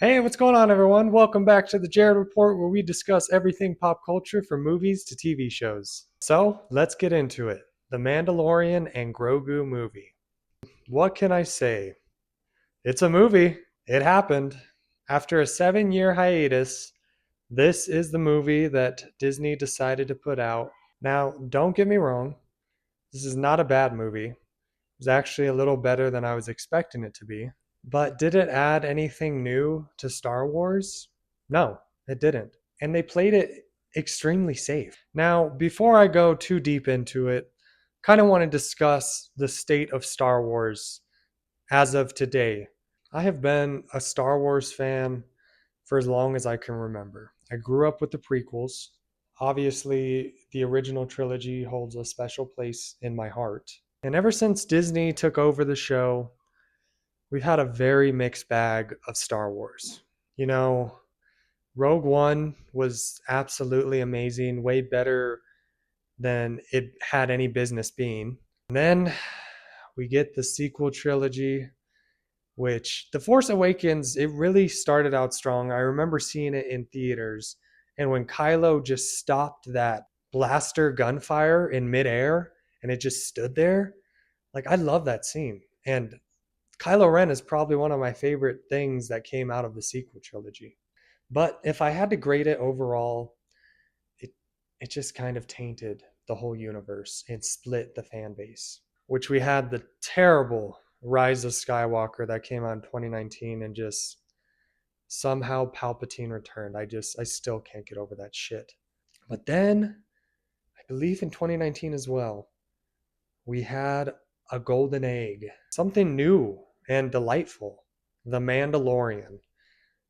Hey, what's going on, everyone? Welcome back to the Jared Report, where we discuss everything pop culture from movies to TV shows. So, let's get into it. The Mandalorian and Grogu movie. What can I say? It's a movie. It happened. After a 7-year hiatus, this is the movie that Disney decided to put out. Now, don't get me wrong, this is not a bad movie. It was actually a little better than I was expecting it to be. But did it add anything new to Star Wars? No, it didn't. And they played it extremely safe. Now, before I go too deep into it, kind of want to discuss the state of Star Wars as of today. I have been a Star Wars fan for as long as I can remember. I grew up with the prequels. Obviously, the original trilogy holds a special place in my heart. And ever since Disney took over the show, we've had a very mixed bag of Star Wars. You know, Rogue One was absolutely amazing, way better than it had any business being. And then we get the sequel trilogy, which The Force Awakens, it really started out strong. I remember seeing it in theaters, and when Kylo just stopped that blaster gunfire in midair and it just stood there, like I love that scene. And Kylo Ren is probably one of my favorite things that came out of the sequel trilogy. But if I had to grade it overall, it it just kind of tainted the whole universe and split the fan base. Which we had the terrible Rise of Skywalker that came out in 2019 and just somehow Palpatine returned. I still can't get over that shit. But then I believe in 2019 as well, we had a golden egg, something new and delightful, The Mandalorian,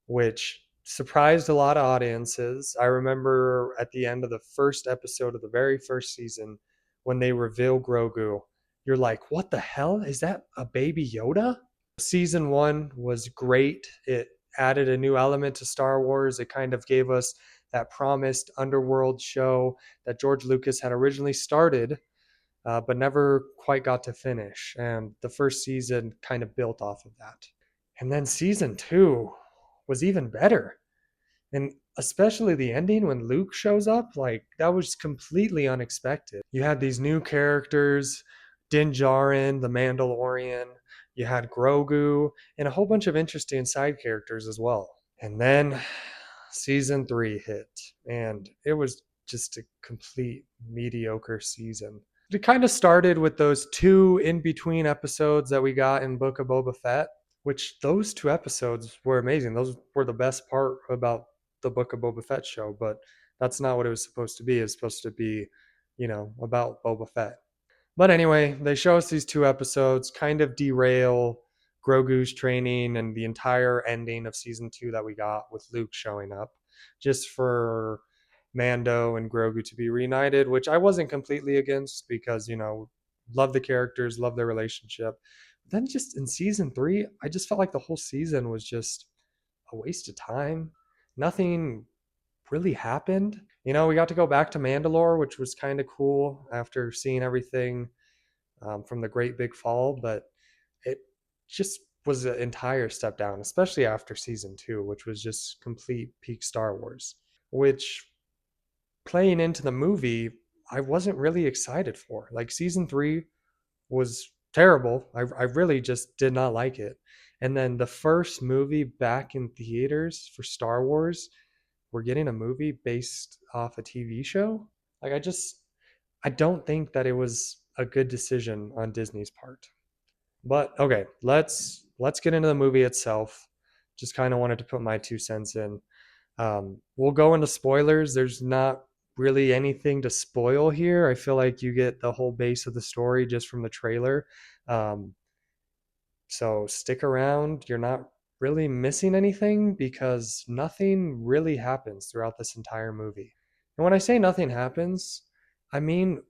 which surprised a lot of audiences. I remember at the end of the first episode of the very first season when they reveal Grogu, you're like, what the hell? Is that a baby Yoda? Season one was great. It added a new element to Star Wars. It kind of gave us that promised underworld show that George Lucas had originally started, but never quite got to finish. And the first season kind of built off of that. And then season two was even better. And especially the ending when Luke shows up, like that was completely unexpected. You had these new characters, Din Djarin, the Mandalorian, you had Grogu, and a whole bunch of interesting side characters as well. And then season three hit, and it was just a complete mediocre season. It kind of started with those two in between episodes that we got in Book of Boba Fett, which those two episodes were amazing. Those were the best part about the Book of Boba Fett show, but that's not what it was supposed to be. It's supposed to be, about Boba Fett. But anyway, they show us these two episodes, kind of derail Grogu's training and the entire ending of season two that we got with Luke showing up, just for Mando and Grogu to be reunited, which I wasn't completely against because, love the characters, love their relationship. But then just in season three, I just felt like the whole season was just a waste of time. Nothing really happened. We got to go back to Mandalore, which was kind of cool after seeing everything from the Great Big Fall, but it just was an entire step down, especially after season two, which was just complete peak Star Wars. Which playing into the movie, I wasn't really excited for. Like season three was terrible. I really just did not like it. And then the first movie back in theaters for Star Wars, we're getting a movie based off a TV show. Like I don't think that it was a good decision on Disney's part. But okay, let's get into the movie itself. Just kind of wanted to put my 2 cents in. We'll go into spoilers. There's not really anything to spoil here. I feel like you get the whole base of the story just from the trailer. Um, so stick around. You're not really missing anything because nothing really happens throughout this entire movie. And when I say nothing happens, I mean,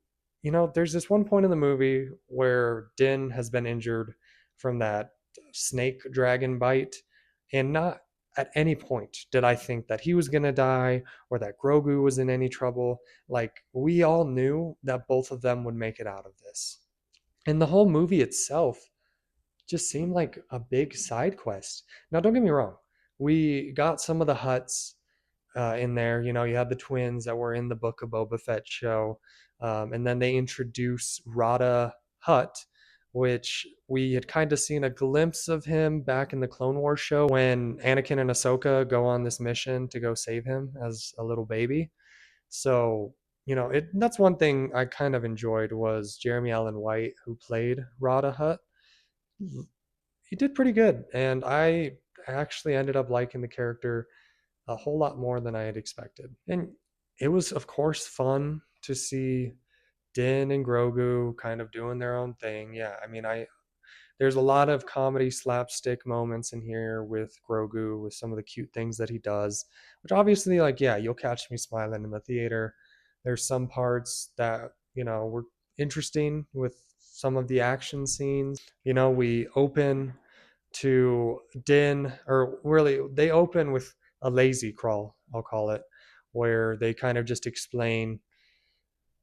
there's this one point in the movie where Din has been injured from that snake dragon bite, and not at any point did I think that he was going to die or that Grogu was in any trouble. Like, we all knew that both of them would make it out of this. And the whole movie itself just seemed like a big side quest. Now, don't get me wrong. we got some of the Hutts in there. You know, you had the twins that were in the Book of Boba Fett show, and then they introduce Rada Hutt, which we had kind of seen a glimpse of him back in the Clone Wars show when Anakin and Ahsoka go on this mission to go save him as a little baby. So, you know, that's one thing I kind of enjoyed was Jeremy Allen White, who played Rada Hutt. He did pretty good, and I actually ended up liking the character a whole lot more than I had expected. And it was, of course, fun to see Din and Grogu kind of doing their own thing. Yeah, I mean, there's a lot of comedy slapstick moments in here with Grogu with some of the cute things that he does, which obviously, like, yeah, you'll catch me smiling in the theater. There's some parts that, you know, were interesting with some of the action scenes. You know, we open to Din, or really, they open with a lazy crawl, I'll call it, where they kind of just explain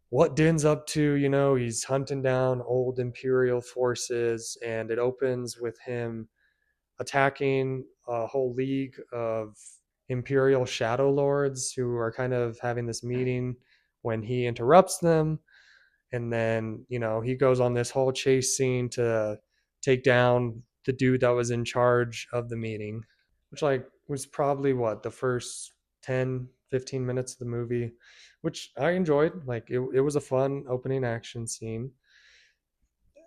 what Din's up to. You know, he's hunting down old Imperial forces, and it opens with him attacking a whole league of Imperial Shadow Lords who are kind of having this meeting when he interrupts them. And then, you know, he goes on this whole chase scene to take down the dude that was in charge of the meeting, which, like, was probably what, the first 10-15 minutes of the movie, which I enjoyed. Like, it was a fun opening action scene.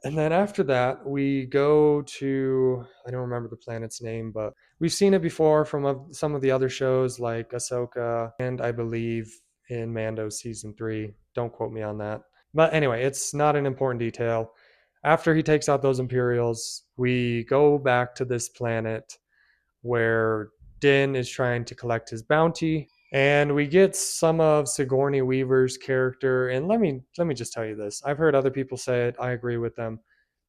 And then after that, we go to, I don't remember the planet's name, but we've seen it before from some of the other shows like Ahsoka, and I believe in Mando season 3. Don't quote me on that. But anyway, it's not an important detail. After he takes out those Imperials, we go back to this planet where Din is trying to collect his bounty, and we get some of Sigourney Weaver's character. And let me just tell you this: I've heard other people say it. I agree with them.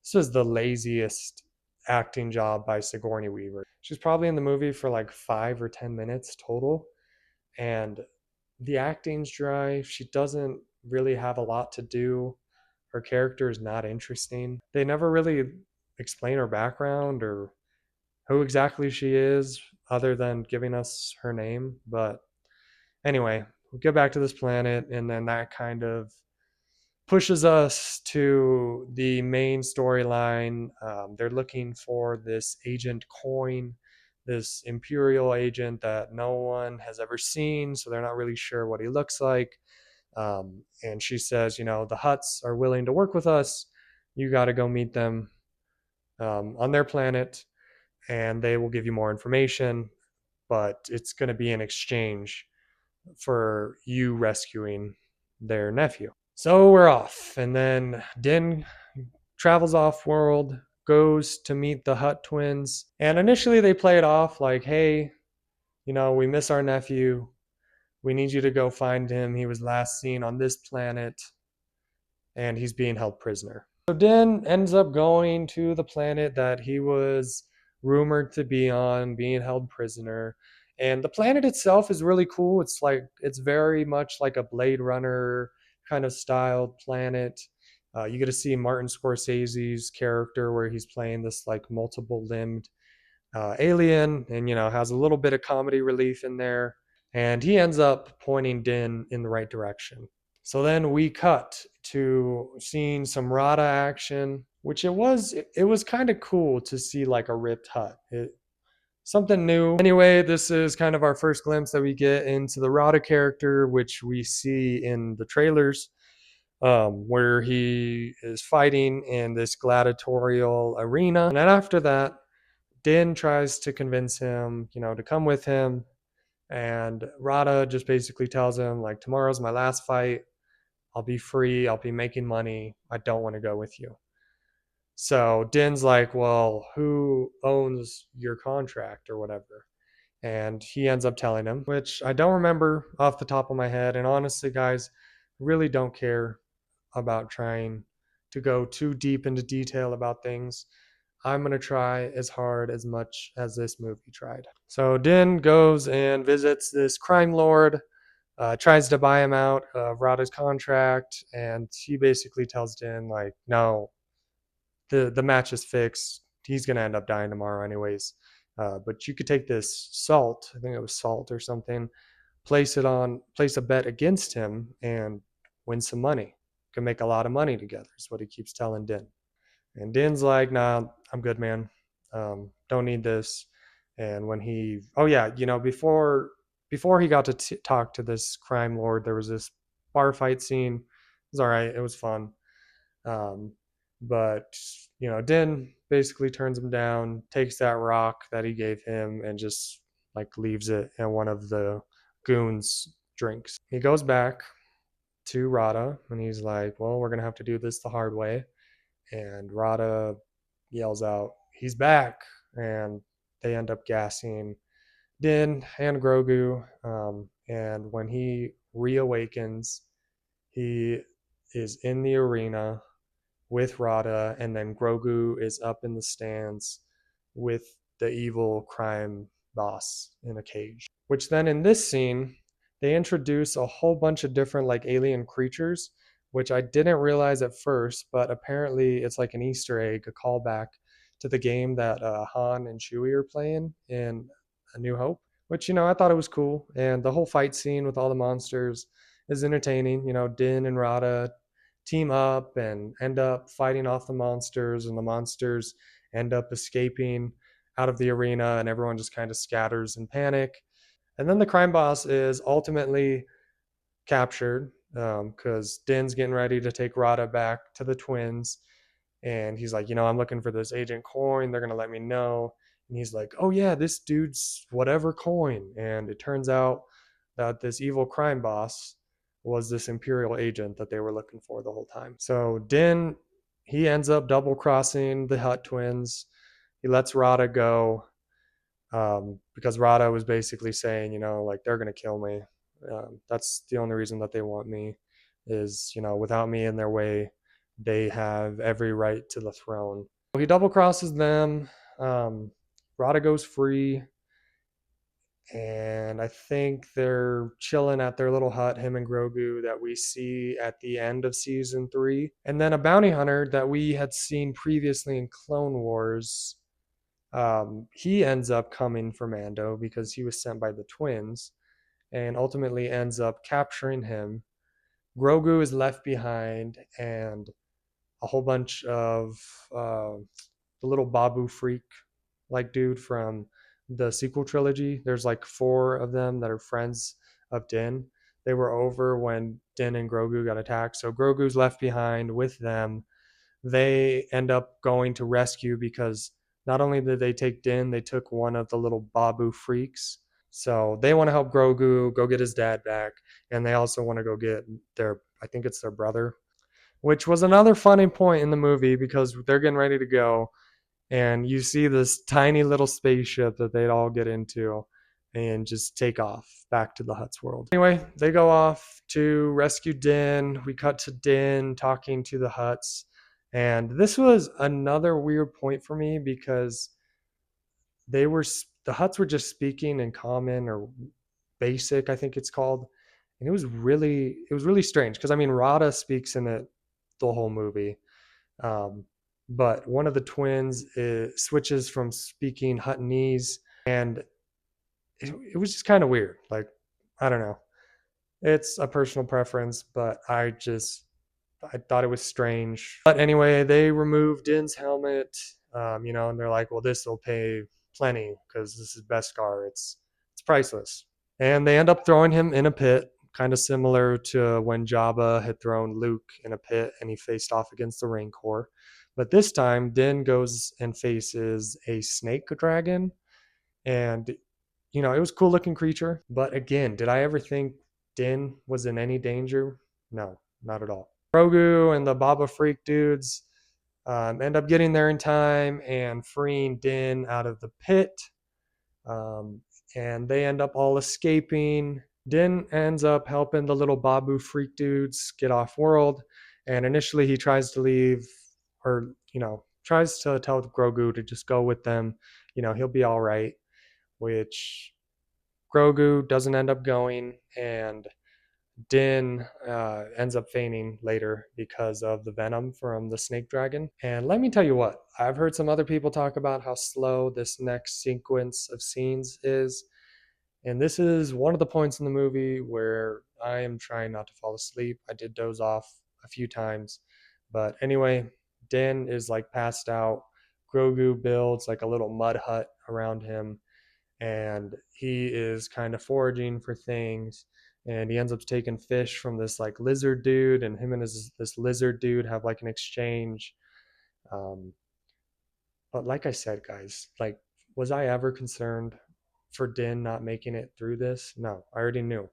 This is the laziest acting job by Sigourney Weaver. She's probably in the movie for like 5 or 10 minutes total, and the acting's dry. She doesn't really have a lot to do. Her character is not interesting. They never really explain her background or who exactly she is, other than giving us her name. But anyway, we get back to this planet, and then that kind of pushes us to the main storyline. They're looking for this Agent Coin, this Imperial agent that no one has ever seen, so they're not really sure what he looks like. And she says, you know, the Hutts are willing to work with us. You got to go meet them on their planet, and they will give you more information, but it's going to be in exchange for you rescuing their nephew. So we're off, and then Din travels off world, goes to meet the Hutt twins, and initially they play it off like, hey, you know, we miss our nephew. We need you to go find him. He was last seen on this planet, and he's being held prisoner. So Din ends up going to the planet that he was rumored to be on, being held prisoner. And the planet itself is really cool. It's very much like a Blade Runner kind of styled planet. You get to see Martin Scorsese's character where he's playing this like multiple limbed alien, and you know, has a little bit of comedy relief in there. And he ends up pointing Din in the right direction. So then we cut to seeing some Rada action, which it was kind of cool to see like a ripped Hutt. Something new. Anyway, this is kind of our first glimpse that we get into the Rada character, which we see in the trailers, where he is fighting in this gladiatorial arena. And then after that, Din tries to convince him, you know, to come with him. And Rada just basically tells him, like, tomorrow's my last fight. I'll be free. I'll be making money. I don't want to go with you. So Din's like, well, who owns your contract or whatever? And he ends up telling him, which I don't remember off the top of my head. And honestly, guys, really don't care about trying to go too deep into detail about things. I'm going to try as hard as much as this movie tried. So Din goes and visits this crime lord, tries to buy him out of Rada's contract, and he basically tells Din, like, no, the match is fixed. He's going to end up dying tomorrow anyways. But you could take this salt, I think it was salt or something, place a bet against him and win some money. Can make a lot of money together, is what he keeps telling Din. And Din's like, nah, I'm good, man. Don't need this. And when oh yeah, before he got to talk to this crime lord, there was this bar fight scene. It was all right. It was fun. Um, but Din basically turns him down, takes that rock that he gave him, and just like leaves it in one of the goons' drinks. He goes back to Rada and he's like, well, we're gonna have to do this the hard way. And Rada yells out, he's back. And they end up gassing Din and Grogu. And when he reawakens, he is in the arena with Rada, and then Grogu is up in the stands with the evil crime boss in a cage. Which then in this scene, they introduce a whole bunch of different like alien creatures, which I didn't realize at first, but apparently it's like an Easter egg, a callback to the game that Han and Chewie are playing in A New Hope. Which I thought it was cool, and the whole fight scene with all the monsters is entertaining. Din and Rada team up and end up fighting off the monsters, and the monsters end up escaping out of the arena, and everyone just kind of scatters in panic. And then the crime boss is ultimately captured because Din's getting ready to take Rada back to the twins. And he's like, I'm looking for this agent coin. They're going to let me know. And he's like, oh, yeah, this dude's whatever coin. And it turns out that this evil crime boss was this Imperial agent that they were looking for the whole time. So Din, he ends up double crossing the Hutt twins. He lets Rada go because Rada was basically saying, like, they're going to kill me. That's the only reason that they want me is, without me in their way, they have every right to the throne. He double crosses them. Rada goes free. And I think they're chilling at their little hut, him and Grogu, that we see at the end of season 3. And then a bounty hunter that we had seen previously in Clone Wars, he ends up coming for Mando because he was sent by the twins and ultimately ends up capturing him. Grogu is left behind, and a whole bunch of the little Babu freak like dude from the sequel trilogy. There's like 4 of them that are friends of Din. They were over when Din and Grogu got attacked. So Grogu's left behind with them. They end up going to rescue because not only did they take Din, they took one of the little Babu freaks. So they want to help Grogu go get his dad back. And they also want to go get I think it's their brother, which was another funny point in the movie because they're getting ready to go and you see this tiny little spaceship that they'd all get into and just take off back to the Hutt's world. Anyway, they go off to rescue Din. We cut to Din talking to the Hutts. And this was another weird point for me because the Hutts were just speaking in common or basic, I think it's called. And it was really strange because Rada speaks in it the whole movie. But one of the twins switches from speaking Huttonese, and it was just kind of weird. Like, I don't know. It's a personal preference, but I thought it was strange. But anyway, they removed Din's helmet, and they're like, well, this will pay plenty because this is Beskar. It's priceless. And they end up throwing him in a pit, kind of similar to when Jabba had thrown Luke in a pit and he faced off against the Rancor. But this time, Din goes and faces a snake dragon. And, it was a cool looking creature. But again, did I ever think Din was in any danger? No, not at all. Grogu and the Baba Freak dudes end up getting there in time and freeing Din out of the pit. And they end up all escaping. Din ends up helping the little Babu Freak dudes get off world. And initially he tries to leave, or, tries to tell Grogu to just go with them. He'll be all right, which Grogu doesn't end up going. And Din ends up fainting later because of the venom from the snake dragon. And let me tell you what, I've heard some other people talk about how slow this next sequence of scenes is. And this is one of the points in the movie where I am trying not to fall asleep. I did doze off a few times. But anyway, Din is like passed out. Grogu builds like a little mud hut around him, and he is kind of foraging for things, and he ends up taking fish from this like lizard dude, and him and this lizard dude have like an exchange. um, but like I said, guys, like, was I ever concerned for Din not making it through this? No, I already knew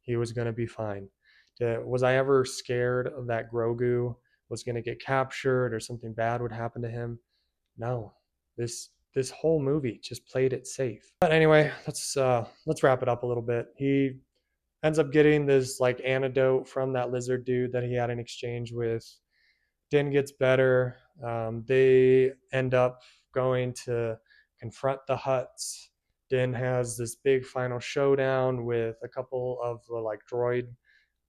he was going to be fine. Was I ever scared that Grogu was going to get captured or something bad would happen to him? No. This whole movie just played it safe. But anyway, let's wrap it up a little bit. He ends up getting this like antidote from that lizard dude that he had an exchange with. Din gets better. They end up going to confront the Hutts. Din has this big final showdown with a couple of the like droid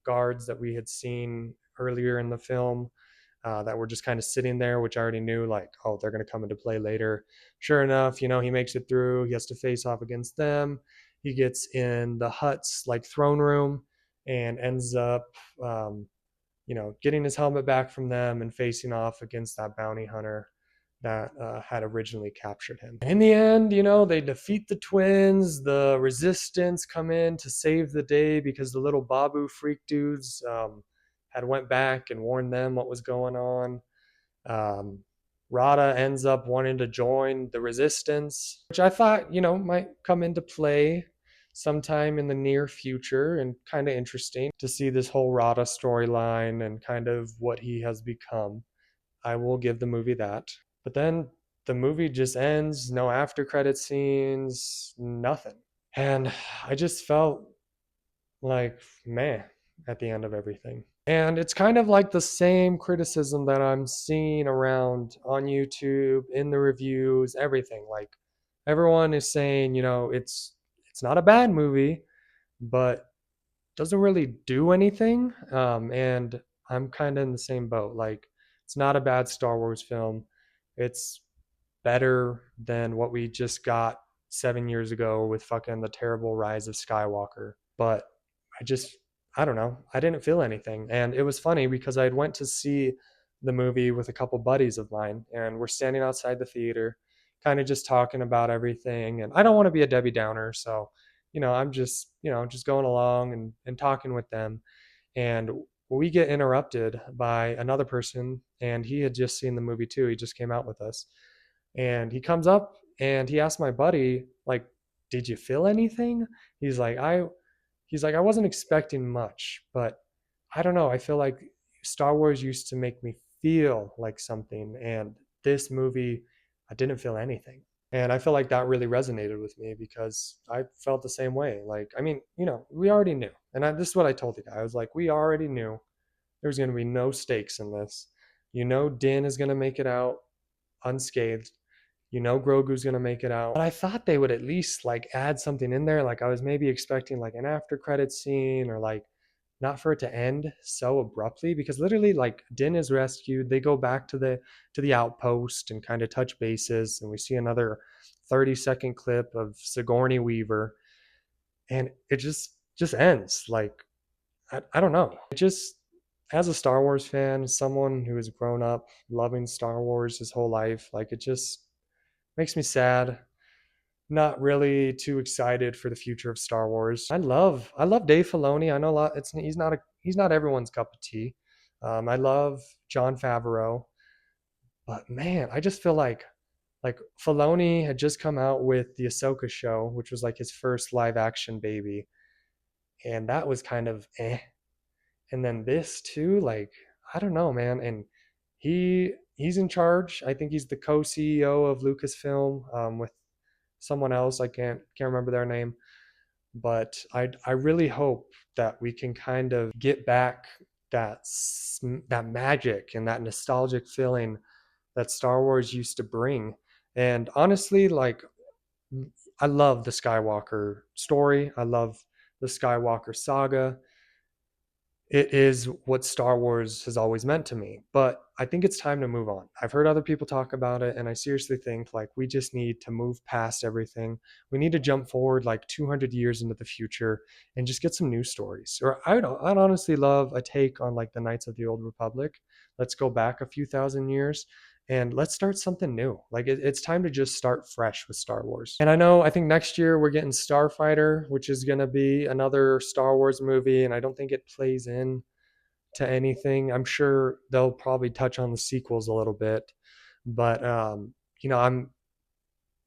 guards that we had seen earlier in the film, that were just kind of sitting there, which I already knew, like, oh, they're going to come into play later. Sure enough, he makes it through. He has to face off against them. He gets in the Hutt's like throne room and ends up, getting his helmet back from them and facing off against that bounty hunter that had originally captured him. In the end, they defeat the twins. The resistance come in to save the day because the little Babu freak dudes had went back and warned them what was going on. Um, Rada ends up wanting to join the resistance, which I thought, might come into play sometime in the near future, and kind of interesting to see this whole Rada storyline and kind of what he has become. I will give the movie that. But then the movie just ends, no after credit scenes, nothing. And I just felt like meh at the end of everything. And it's kind of like the same criticism that I'm seeing around on YouTube, in the reviews, everything. Like, everyone is saying, it's not a bad movie, but doesn't really do anything. And I'm kind of in the same boat. Like, it's not a bad Star Wars film. It's better than what we just got 7 years ago with fucking the terrible Rise of Skywalker. But I just, I don't know. I didn't feel anything. And it was funny because I went to see the movie with a couple buddies of mine, and we're standing outside the theater, kind of just talking about everything. And I don't want to be a Debbie Downer. So, I'm just, just going along and talking with them. And we get interrupted by another person, and he had just seen the movie too. He just came out with us, and he comes up and he asked my buddy, like, did you feel anything? he's like i I wasn't expecting much, but I don't know, I feel like Star Wars used to make me feel like something, and this movie, I didn't feel anything. And I feel like that really resonated with me because I felt the same way. Like, I mean, we already knew. And this is what I told the guy. I was like, we already knew there's going to be no stakes in this. Din is going to make it out unscathed. Grogu's gonna make it out. But I thought they would at least like add something in there. Like, I was maybe expecting like an after credit scene, or like not for it to end so abruptly, because literally like Din is rescued. They go back to the outpost and kind of touch bases, and we see another 30-second clip of Sigourney Weaver, and it just ends. Like, I don't know. It just, as a Star Wars fan, someone who has grown up loving Star Wars his whole life, like, it just makes me sad. Not really too excited for the future of Star Wars. I love Dave Filoni. I know a lot. He's not everyone's cup of tea. I love Jon Favreau, but man, I just feel like Filoni had just come out with the Ahsoka show, which was like his first live action baby, and that was kind of eh. And then this too, like, I don't know, man. And he's in charge. I think he's the co-CEO of Lucasfilm, with someone else. I can't remember their name, but I really hope that we can kind of get back that magic and that nostalgic feeling that Star Wars used to bring. And honestly, like, I love the Skywalker story. I love the Skywalker saga. it is what Star Wars has always meant to me. But I think it's time to move on. I've heard other people talk about it, and I seriously think like we just need to move past everything. We need to jump forward like 200 years into the future and just get some new stories. Or I'd honestly love a take on like the Knights of the Old Republic. Let's go back a few thousand years and let's start something new. Like it's time to just start fresh with Star Wars. And I think next year we're getting Starfighter, which is going to be another Star Wars movie, and I don't think it plays in to anything. I'm sure they'll probably touch on the sequels a little bit, but you know,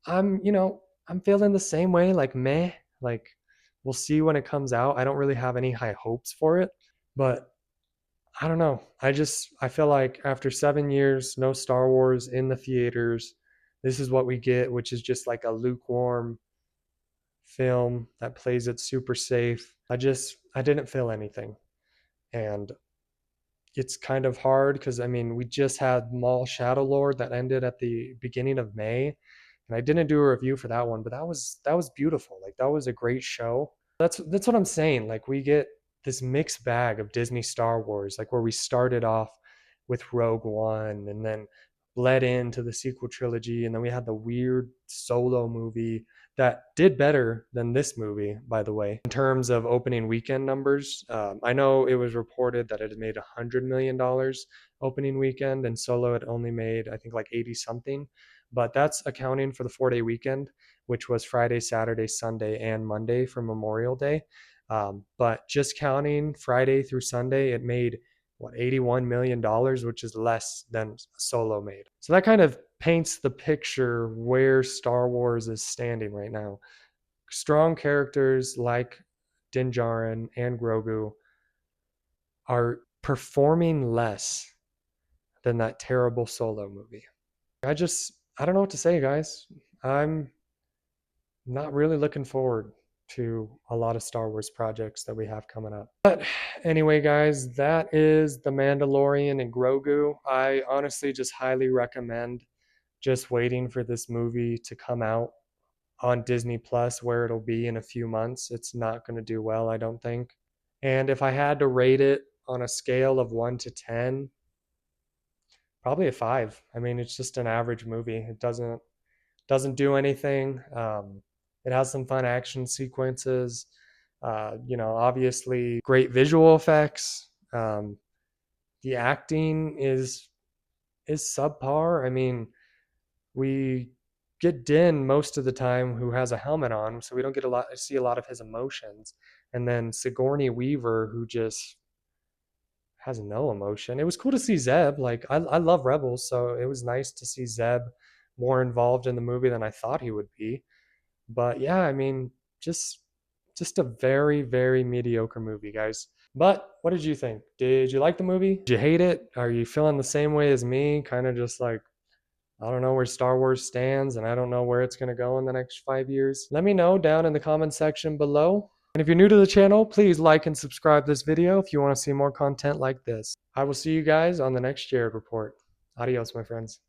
I'm feeling the same way, like meh, like we'll see when it comes out. I don't really have any high hopes for it, but I don't know. I feel like after 7 years, no Star Wars in the theaters, this is what we get, which is just like a lukewarm film that plays it super safe. I didn't feel anything. And it's kind of hard because I mean, we just had Maul Shadow Lord that ended at the beginning of May. And I didn't do a review for that one, but that was beautiful. Like that was a great show. That's what I'm saying. Like we get this mixed bag of Disney Star Wars, like where we started off with Rogue One and then bled into the sequel trilogy, and then we had the weird solo movie that did better than this movie, by the way, in terms of opening weekend numbers. I know it was reported that it had made $100 million opening weekend, and Solo had only made, I think, like 80 something. But that's accounting for the 4 day weekend, which was Friday, Saturday, Sunday, and Monday for Memorial Day. But just counting Friday through Sunday, it made what, $81 million, which is less than Solo made. So that kind of paints the picture where Star Wars is standing right now. Strong characters like Din Djarin and Grogu are performing less than that terrible Solo movie. I don't know what to say, guys. I'm not really looking forward to a lot of Star Wars projects that we have coming up. But anyway, guys, that is The Mandalorian and Grogu. I honestly just highly recommend just waiting for this movie to come out on Disney Plus, where it'll be in a few months. It's not going to do well, I don't think. And if I had to rate it on a scale of 1 to 10, probably a 5. I mean, it's just an average movie. It doesn't do anything. It has some fun action sequences. Obviously great visual effects. The acting is subpar. I mean, we get Din most of the time, who has a helmet on, so we don't get see a lot of his emotions. And then Sigourney Weaver, who just has no emotion. It was cool to see Zeb. Like I love Rebels, so it was nice to see Zeb more involved in the movie than I thought he would be. But yeah, I mean, just a very, very mediocre movie, guys. But what did you think? Did you like the movie? Did you hate it? Are you feeling the same way as me? Kind of just like, I don't know where Star Wars stands, and I don't know where it's going to go in the next 5 years. Let me know down in the comment section below. And if you're new to the channel, please like and subscribe this video if you want to see more content like this. I will see you guys on the next Jared Report. Adios, my friends.